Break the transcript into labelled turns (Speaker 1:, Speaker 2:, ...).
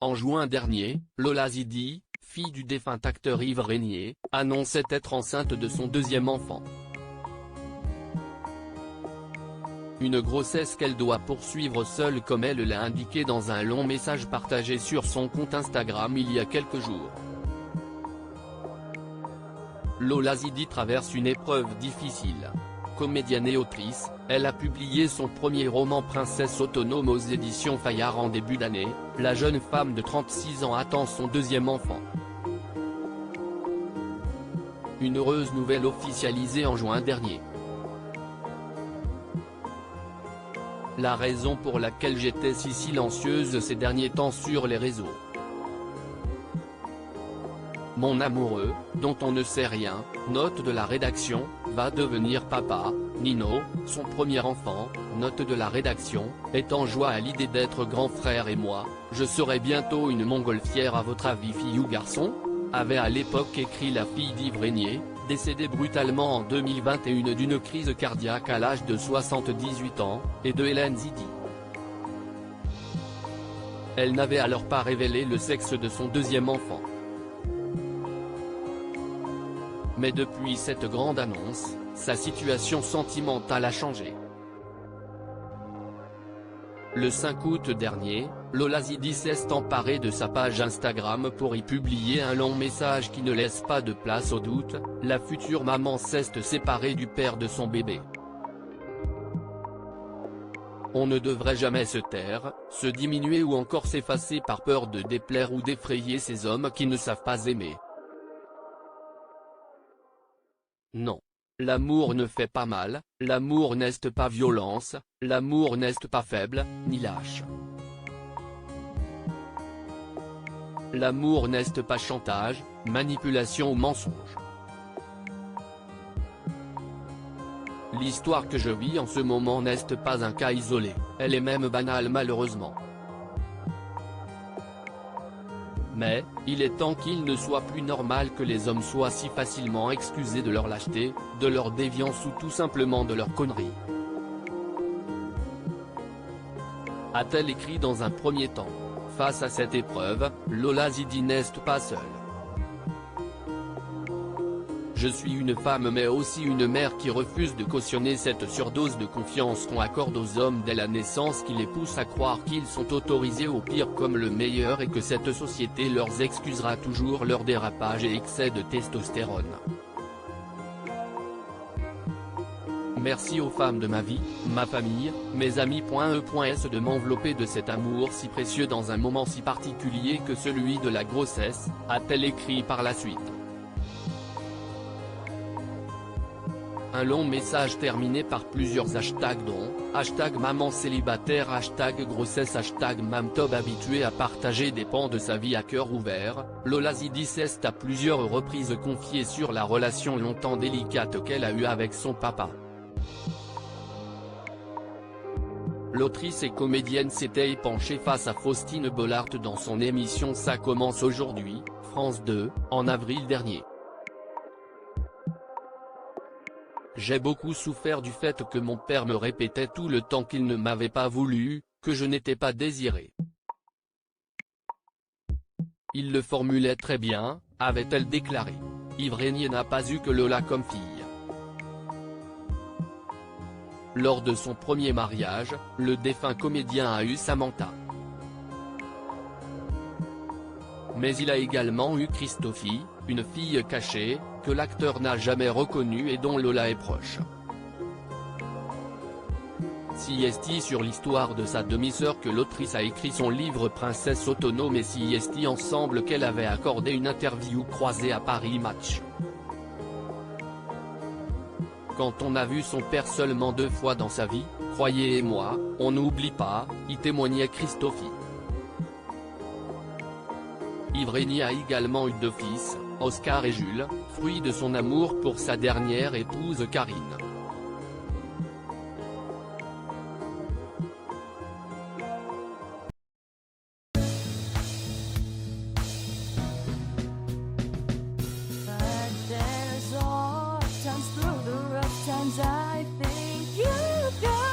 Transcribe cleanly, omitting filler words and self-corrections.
Speaker 1: En juin dernier, Lola Zidi, fille du défunt acteur Yves Régnier, annonçait être enceinte de son deuxième enfant. Une grossesse qu'elle doit poursuivre seule comme elle l'a indiqué dans un long message partagé sur son compte Instagram il y a quelques jours. Lola Zidi traverse une épreuve difficile. Comédienne et autrice, elle a publié son premier roman Princesse autonome aux éditions Fayard en début d'année. La jeune femme de 36 ans attend son deuxième enfant. Une heureuse nouvelle officialisée en juin dernier. La raison pour laquelle j'étais si silencieuse ces derniers temps sur les réseaux. Mon amoureux, dont on ne sait rien, note de la rédaction, va devenir papa. Nino, son premier enfant, note de la rédaction, est en joie à l'idée d'être grand frère et moi, je serai bientôt une montgolfière à votre avis fille ou garçon ? Avait à l'époque écrit la fille d'Yves Régnier, décédée brutalement en 2021 d'une crise cardiaque à l'âge de 78 ans, et de Hélène Zidi. Elle n'avait alors pas révélé le sexe de son deuxième enfant. Mais depuis cette grande annonce, sa situation sentimentale a changé. Le 5 août dernier, Lola Zidi s'est emparée de sa page Instagram pour y publier un long message qui ne laisse pas de place au doute. La future maman s'est séparée du père de son bébé. On ne devrait jamais se taire, se diminuer ou encore s'effacer par peur de déplaire ou d'effrayer ces hommes qui ne savent pas aimer. Non. L'amour ne fait pas mal, l'amour n'est pas violence, l'amour n'est pas faible, ni lâche. L'amour n'est pas chantage, manipulation ou mensonge. L'histoire que je vis en ce moment n'est pas un cas isolé, elle est même banale malheureusement. Mais, il est temps qu'il ne soit plus normal que les hommes soient si facilement excusés de leur lâcheté, de leur déviance ou tout simplement de leur connerie. A-t-elle écrit dans un premier temps. Face à cette épreuve, Lola Zidi n'est pas seule. Je suis une femme mais aussi une mère qui refuse de cautionner cette surdose de confiance qu'on accorde aux hommes dès la naissance qui les pousse à croire qu'ils sont autorisés au pire comme le meilleur et que cette société leur excusera toujours leur dérapage et excès de testostérone. Merci aux femmes de ma vie, ma famille, mes amis.e.s de m'envelopper de cet amour si précieux dans un moment si particulier que celui de la grossesse, a-t-elle écrit par la suite. Un long message terminé par plusieurs hashtags dont, #maman célibataire, #grossesse, #mamtob habitué à partager des pans de sa vie à cœur ouvert, Lola Zidi s'est à plusieurs reprises confiée sur la relation longtemps délicate qu'elle a eue avec son papa. L'autrice et comédienne s'était penchée face à Faustine Bollard dans son émission Ça commence aujourd'hui, France 2, en avril dernier. J'ai beaucoup souffert du fait que mon père me répétait tout le temps qu'il ne m'avait pas voulu, que je n'étais pas désiré. Il le formulait très bien, avait-elle déclaré. Yves Régnier n'a pas eu que Lola comme fille. Lors de son premier mariage, le défunt comédien a eu Samantha. Mais il a également eu Christophie, une fille cachée, que l'acteur n'a jamais reconnue et dont Lola est proche. Si est sur l'histoire de sa demi-sœur que l'autrice a écrit son livre Princesse autonome et si est ensemble qu'elle avait accordé une interview croisée à Paris Match. Quand on a vu son père seulement 2 fois dans sa vie, croyez-moi, on n'oublie pas, y témoignait Christophie. Yves Régnier a également eu 2 fils, Oscar et Jules, fruit de son amour pour sa dernière épouse Karine.
Speaker 2: Times through the rough times I think you got